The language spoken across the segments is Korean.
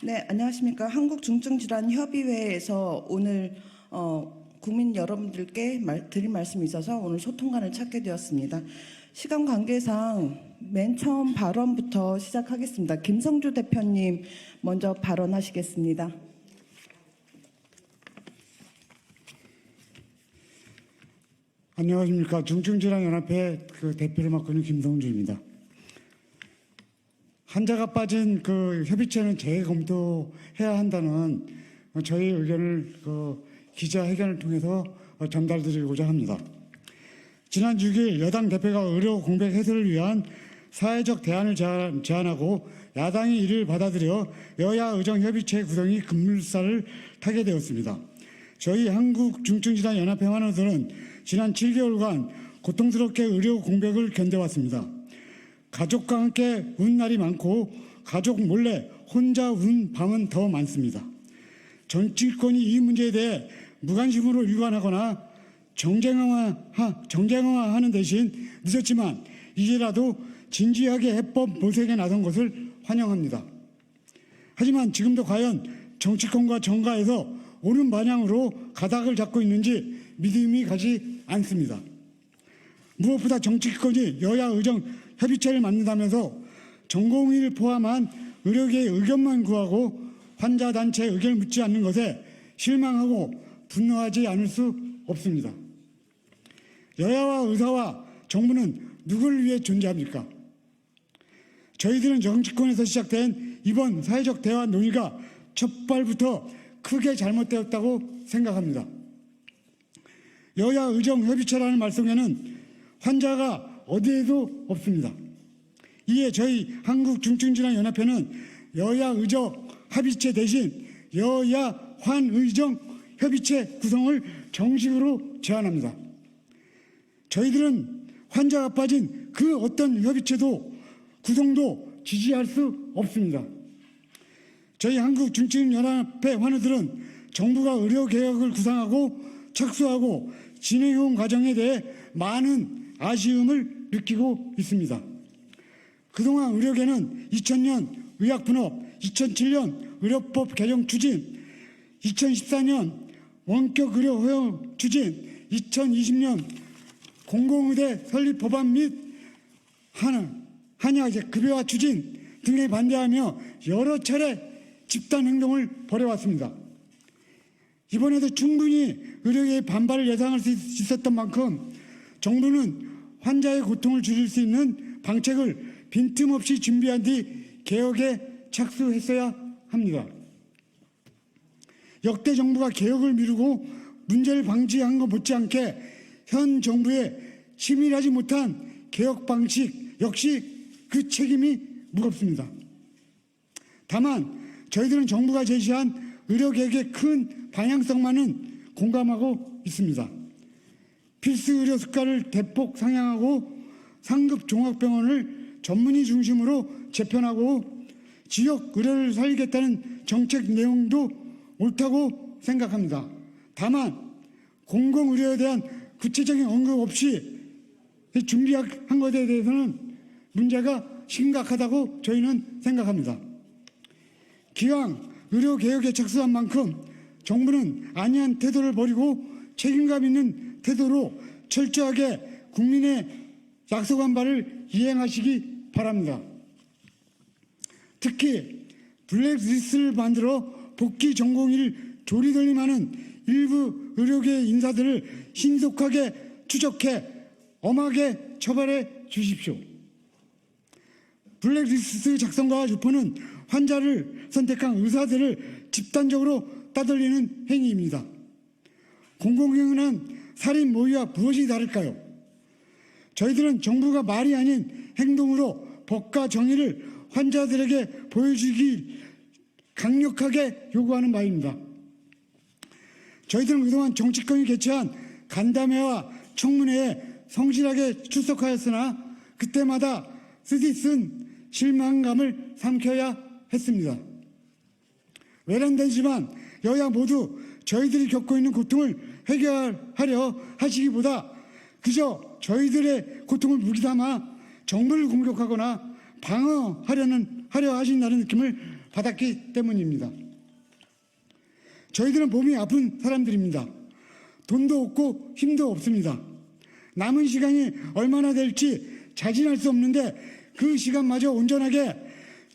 네, 안녕하십니까. 한국중증질환협의회에서 오늘 국민 여러분들께 드릴 말씀이 있어서 오늘 소통관을 찾게 되었습니다. 시간 관계상 맨 처음 발언부터 시작하겠습니다. 김성주 대표님 먼저 발언하시겠습니다. 안녕하십니까. 중증질환연합회 대표를 맡고 있는 김성주입니다. 환자가 빠진 협의체는 재검토해야 한다는 저희 의견을 기자회견을 통해서 전달드리고자 합니다. 지난 6일 여당 대표가 의료 공백 해소를 위한 사회적 대안을 제안하고 야당이 이를 받아들여 여야 의정협의체 구성이 급물살을 타게 되었습니다. 저희 한국중증질환연합회 환우들은 지난 7개월간 고통스럽게 의료 공백을 견뎌왔습니다. 가족과 함께 운 날이 많고 가족 몰래 혼자 운 밤은 더 많습니다. 정치권이 이 문제에 대해 무관심으로 일관하거나 정쟁화하는 대신 늦었지만 이제라도 진지하게 해법 모색에 나선 것을 환영합니다. 하지만 지금도 과연 정치권과 정가에서 옳은 방향으로 가닥을 잡고 있는지 믿음이 가지 않습니다. 무엇보다 정치권이 여야 의정 협의체를 만든다면서 전공의를 포함한 의료계의 의견만 구하고 환자 단체 의견을 묻지 않는 것에 실망하고 분노하지 않을 수 없습니다. 여야와 의사와 정부는 누구를 위해 존재합니까? 저희들은 정치권에서 시작된 이번 사회적 대화 논의가 첫발부터 크게 잘못되었다고 생각합니다. 여야 의정 협의체라는 말 속에는 환자가 어디에도 없습니다. 이에 저희 한국중증질환연합회는 여야 의정 합의체 대신 여야 환의정 협의체 구성을 정식으로 제안합니다. 저희들은 환자가 빠진 그 어떤 협의체도 구성도 지지할 수 없습니다. 저희 한국중증연합회 환우들은 정부가 의료개혁을 구상하고 착수하고 진행해온 과정에 대해 많은 아쉬움을 느끼고 있습니다. 그동안 의료계는 2000년 의약분업, 2007년 의료법 개정 추진, 2014년 원격 의료 허용 추진, 2020년 공공의대 설립 법안 및 한약 급여화 추진 등에 반대하며 여러 차례 집단 행동을 벌여왔습니다. 이번에도 충분히 의료계의 반발을 예상할 수 있었던 만큼 정부는 환자의 고통을 줄일 수 있는 방책을 빈틈없이 준비한 뒤 개혁에 착수했어야 합니다. 역대 정부가 개혁을 미루고 문제를 방치한 것 못지않게 현 정부의 치밀하지 못한 개혁 방식 역시 그 책임이 무겁습니다. 다만 저희들은 정부가 제시한 의료개혁의 큰 방향성만은 공감하고 있습니다. 필수 의료 수가를 대폭 상향하고 상급 종합병원을 전문의 중심으로 재편하고 지역 의료를 살리겠다는 정책 내용도 옳다고 생각합니다. 다만 공공의료에 대한 구체적인 언급 없이 준비한 것에 대해서는 문제가 심각하다고 저희는 생각합니다. 기왕 의료개혁에 착수한 만큼 정부는 안이한 태도를 버리고 책임감 있는 태도로 철저하게 국민의 약속한 바를 이행하시기 바랍니다. 특히 블랙리스트를 만들어 복귀 전공의를 조리돌림하는 일부 의료계 인사들을 신속하게 추적해 엄하게 처벌해 주십시오. 블랙리스트 작성과 유포는 환자를 선택한 의사들을 집단적으로 따돌리는 행위입니다. 공공연한 살인 모의와 무엇이 다를까요? 저희들은 정부가 말이 아닌 행동으로 법과 정의를 환자들에게 보여주기 강력하게 요구하는 바입니다. 저희들은 그동안 정치권이 개최한 간담회와 청문회에 성실하게 출석하였으나 그때마다 쓰디쓴 실망감을 삼켜야 했습니다. 외람되지만 여야 모두 저희들이 겪고 있는 고통을 해결하려 하시기보다 그저 저희들의 고통을 무기삼아 정부를 공격하거나 방어하려 하신다는 느낌을 받았기 때문입니다. 저희들은 몸이 아픈 사람들입니다. 돈도 없고 힘도 없습니다. 남은 시간이 얼마나 될지 자진할 수 없는데 그 시간마저 온전하게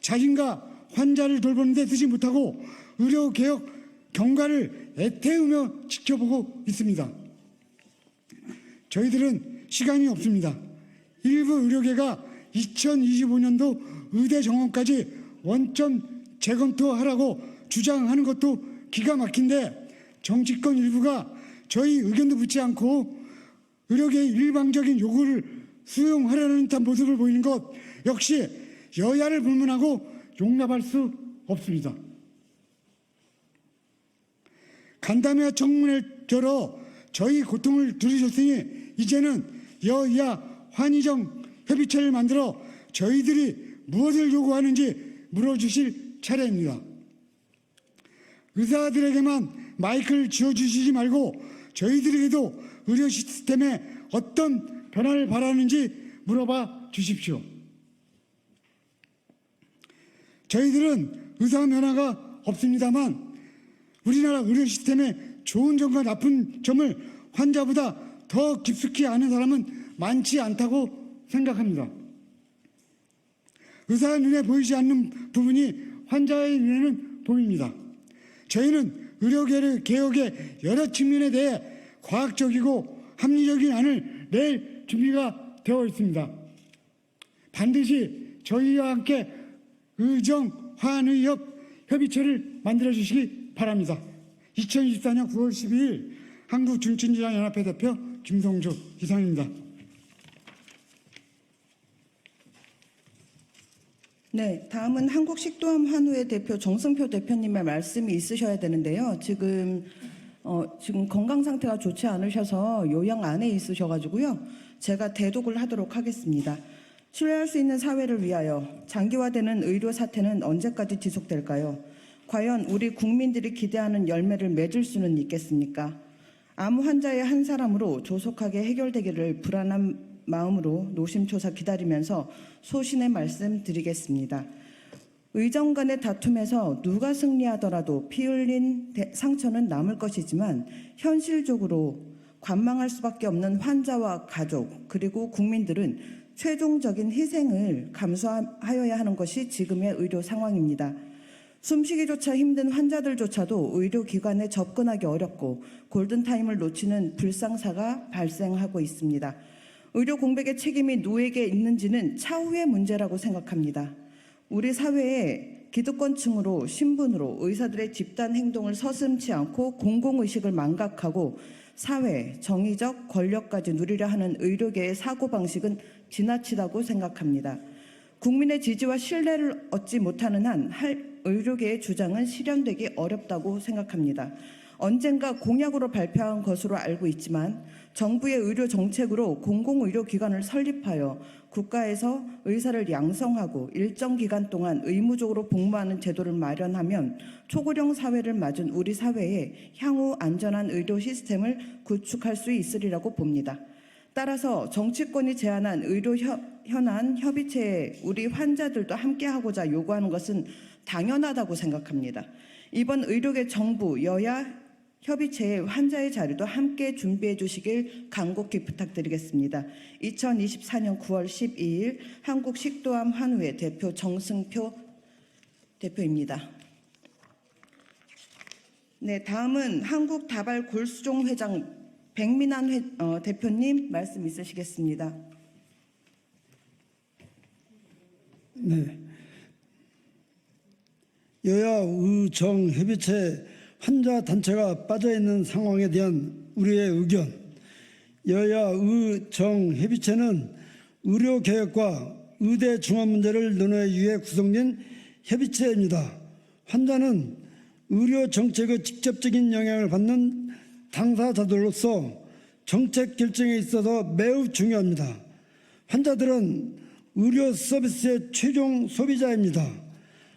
자신과 환자를 돌보는 데 쓰지 못하고 의료개혁 경과를 애태우며 지켜보고 있습니다. 저희들은 시간이 없습니다. 일부 의료계가 2025년도 의대 정원까지 원점 재검토하라고 주장하는 것도 기가 막힌데 정치권 일부가 저희 의견도 묻지 않고 의료계의 일방적인 요구를 수용하려는 듯한 모습을 보이는 것 역시 여야를 불문하고 용납할 수 없습니다. 간담회 청문회를 열어 저희 고통을 들으셨으니 이제는 여야 환의정 협의체를 만들어 저희들이 무엇을 요구하는지 물어주실 차례입니다. 의사들에게만 마이크를 쥐어주시지 말고 저희들에게도 의료 시스템에 어떤 변화를 바라는지 물어봐 주십시오. 저희들은 의사 면허가 없습니다만 우리나라 의료 시스템의 좋은 점과 나쁜 점을 환자보다 더 깊숙이 아는 사람은 많지 않다고 생각합니다. 의사 눈에 보이지 않는 부분이 환자의 눈에는 보입니다. 저희는 의료개혁의 여러 측면에 대해 과학적이고 합리적인 안을 낼 준비가 되어 있습니다. 반드시 저희와 함께 의정 환의협 협의체를 만들어 주시기 바랍니다. 2024년 9월 12일 한국중증질환연합회 대표 김성주 이상입니다. 네, 다음은 한국식도암 환우회 대표 정승표 대표님의 말씀이 있으셔야 되는데요. 지금 건강 상태가 좋지 않으셔서 요양 안에 있으셔가지고요. 제가 대독을 하도록 하겠습니다. 신뢰할 수 있는 사회를 위하여 장기화되는 의료 사태는 언제까지 지속될까요? 과연 우리 국민들이 기대하는 열매를 맺을 수는 있겠습니까? 암 환자의 한 사람으로 조속하게 해결되기를 불안한 마음으로 노심초사 기다리면서 소신의 말씀 드리겠습니다. 의정 간의 다툼에서 누가 승리하더라도 피 흘린 상처는 남을 것이지만 현실적으로 관망할 수밖에 없는 환자와 가족 그리고 국민들은 최종적인 희생을 감수하여야 하는 것이 지금의 의료 상황입니다. 숨쉬기조차 힘든 환자들조차도 의료기관에 접근하기 어렵고 골든타임을 놓치는 불상사가 발생하고 있습니다. 의료 공백의 책임이 누구에게 있는지는 차후의 문제라고 생각합니다. 우리 사회의 기득권층으로 신분으로 의사들의 집단 행동을 서슴지 않고 공공의식을 망각하고 사회, 정의적 권력까지 누리려 하는 의료계의 사고방식은 지나치다고 생각합니다. 국민의 지지와 신뢰를 얻지 못하는 한 의료계의 주장은 실현되기 어렵다고 생각합니다. 언젠가 공약으로 발표한 것으로 알고 있지만 정부의 의료 정책으로 공공의료기관을 설립하여 국가에서 의사를 양성하고 일정 기간 동안 의무적으로 복무하는 제도를 마련하면 초고령 사회를 맞은 우리 사회에 향후 안전한 의료 시스템을 구축할 수 있으리라고 봅니다. 따라서 정치권이 제안한 의료 현안 협의체에 우리 환자들도 함께하고자 요구하는 것은 당연하다고 생각합니다. 이번 의료계 정부, 여야 협의체에 환자의 자리도 함께 준비해 주시길 간곡히 부탁드리겠습니다. 2024년 9월 12일 한국식도암 환우회 대표 정승표 대표입니다. 네, 다음은 한국다발골수종 회장 백민환 대표님 말씀 있으시겠습니다. 네. 여야 의정 협의체 환자 단체가 빠져 있는 상황에 대한 우리의 의견. 여야 의정 협의체는 의료 개혁과 의대 중환 문제를 논의하기 위해 구성된 협의체입니다. 환자는 의료 정책의 직접적인 영향을 받는 당사자들로서 정책 결정에 있어서 매우 중요합니다. 환자들은 의료 서비스의 최종 소비자입니다.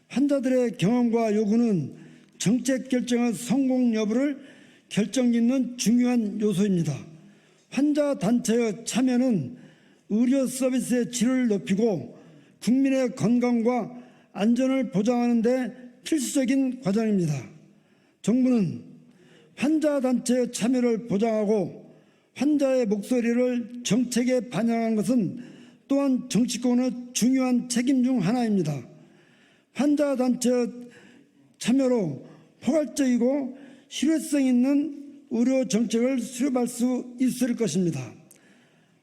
환자들의 경험과 요구는 정책 결정의 성공 여부를 결정짓는 중요한 요소입니다. 환자 단체의 참여는 의료 서비스의 질을 높이고 국민의 건강과 안전을 보장하는 데 필수적인 과정입니다. 정부는 환자단체의 참여를 보장하고 환자의 목소리를 정책에 반영한 것은 또한 정치권의 중요한 책임 중 하나입니다. 환자단체의 참여로 포괄적이고 실효성 있는 의료 정책을 수립할 수 있을 것입니다.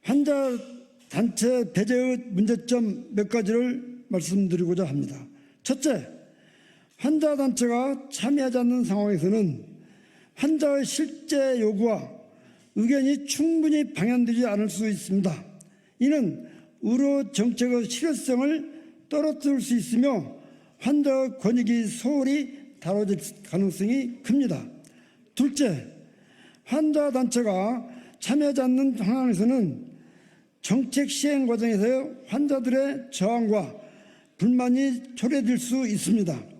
환자단체 배제의 문제점 몇 가지를 말씀드리고자 합니다. 첫째, 환자단체가 참여하지 않는 상황에서는 환자의 실제 요구와 의견이 충분히 반영되지 않을 수 있습니다. 이는 의료 정책의 실효성을 떨어뜨릴 수 있으며 환자의 권익이 소홀히 다뤄질 가능성이 큽니다. 둘째, 환자단체가 참여하지 않는 상황에서는 정책 시행 과정에서 환자들의 저항과 불만이 초래될 수 있습니다.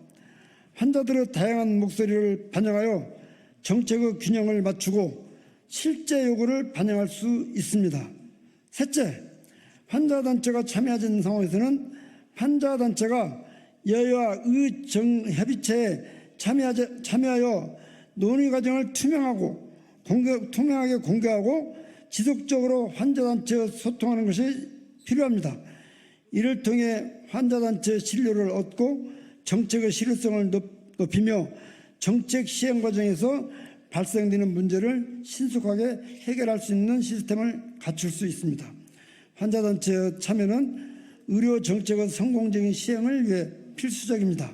환자들의 다양한 목소리를 반영하여 정책의 균형을 맞추고 실제 요구를 반영할 수 있습니다. 셋째, 환자단체가 참여하지 않는 상황에서는 환자단체가 여야 의정협의체에 참여하여 논의 과정을 투명하게 공개하고 지속적으로 환자단체와 소통하는 것이 필요합니다. 이를 통해 환자단체의 신뢰를 얻고 정책의 실효성을 높이며 정책 시행 과정에서 발생되는 문제를 신속하게 해결할 수 있는 시스템을 갖출 수 있습니다. 환자단체의 참여는 의료 정책의 성공적인 시행을 위해 필수적입니다.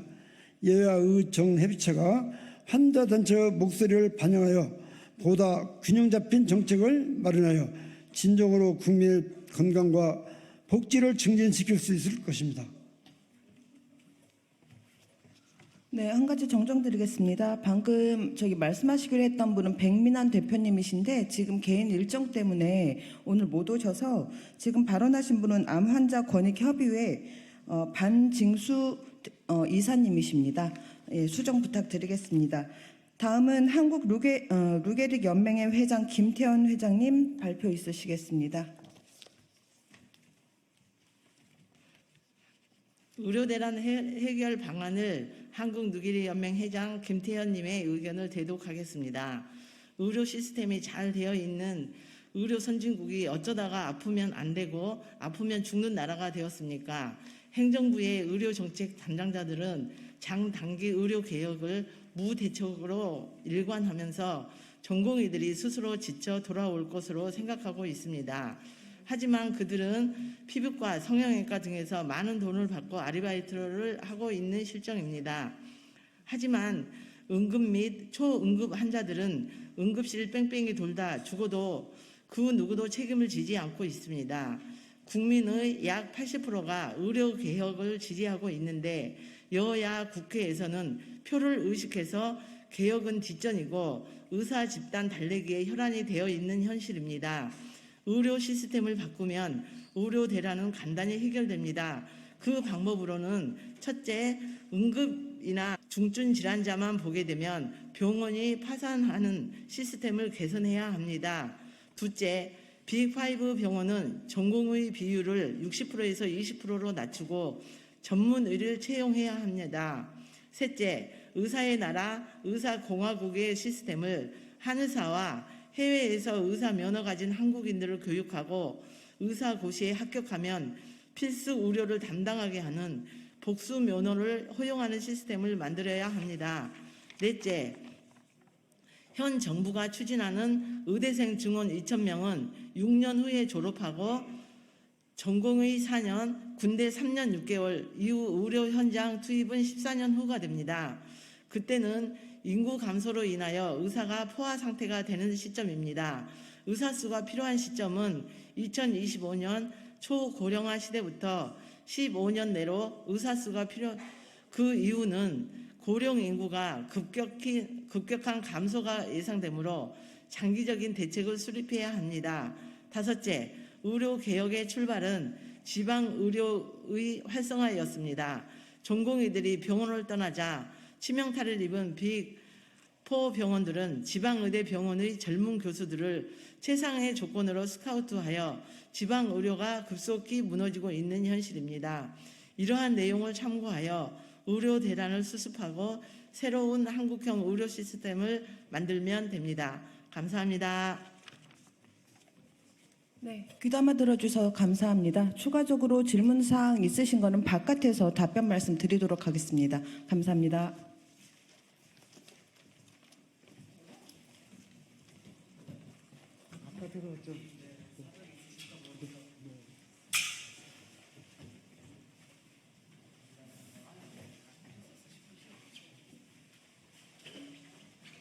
여야 의정협의체가 환자단체의 목소리를 반영하여 보다 균형 잡힌 정책을 마련하여 진정으로 국민의 건강과 복지를 증진시킬 수 있을 것입니다. 네, 한 가지 정정드리겠습니다. 방금 말씀하시기로 했던 분은 백민환 대표님이신데 지금 개인 일정 때문에 오늘 못 오셔서 지금 발언하신 분은 암환자권익협의회 반징수 이사님이십니다. 예, 수정 부탁드리겠습니다. 다음은 한국 루게릭 연맹회 회장 김태현 회장님 발표 있으시겠습니다. 의료 대란 해결 방안을 한국 누기리 연맹 회장 김태현님의 의견을 대독하겠습니다. 의료 시스템이 잘 되어 있는 의료 선진국이 어쩌다가 아프면 안 되고 아프면 죽는 나라가 되었습니까? 행정부의 의료 정책 담당자들은 장단기 의료 개혁을 무대책으로 일관하면서 전공의들이 스스로 지쳐 돌아올 것으로 생각하고 있습니다. 하지만 그들은 피부과, 성형외과 등에서 많은 돈을 받고 아르바이트를 하고 있는 실정입니다. 하지만 응급 및 초응급 환자들은 응급실 뺑뺑이 돌다 죽어도 그 누구도 책임을 지지 않고 있습니다. 국민의 약 80%가 의료개혁을 지지하고 있는데 여야 국회에서는 표를 의식해서 개혁은 뒷전이고 의사 집단 달래기에 혈안이 되어 있는 현실입니다. 의료 시스템을 바꾸면 의료 대란은 간단히 해결됩니다. 그 방법으로는 첫째, 응급이나 중증 질환자만 보게 되면 병원이 파산하는 시스템을 개선해야 합니다. 둘째, 빅5 병원은 전공의 비율을 60%에서 20%로 낮추고 전문의를 채용해야 합니다. 셋째, 의사의 나라, 의사공화국의 시스템을 한의사와 해외에서 의사 면허 가진 한국인들을 교육하고 의사고시에 합격하면 필수 의료를 담당하게 하는 복수 면허를 허용하는 시스템을 만들어야 합니다. 넷째, 현 정부가 추진하는 의대생 증원 2,000명은 6년 후에 졸업하고 전공의 4년, 군대 3년 6개월 이후 의료 현장 투입은 14년 후가 됩니다. 그때는 인구 감소로 인하여 의사가 포화 상태가 되는 시점입니다. 의사 수가 필요한 시점은 2025년 초고령화 시대부터 15년 내로 의사 수가 그 이유는 고령 인구가 급격한 감소가 예상되므로 장기적인 대책을 수립해야 합니다. 다섯째, 의료 개혁의 출발은 지방 의료의 활성화였습니다. 전공의들이 병원을 떠나자 치명타를 입은 빅4 병원들은 지방의대 병원의 젊은 교수들을 최상의 조건으로 스카우트하여 지방 의료가 급속히 무너지고 있는 현실입니다. 이러한 내용을 참고하여 의료 대란을 수습하고 새로운 한국형 의료 시스템을 만들면 됩니다. 감사합니다. 네, 귀담아 들어주셔서 감사합니다. 추가적으로 질문 사항 있으신 거는 바깥에서 답변 말씀 드리도록 하겠습니다. 감사합니다. 바깥으로 좀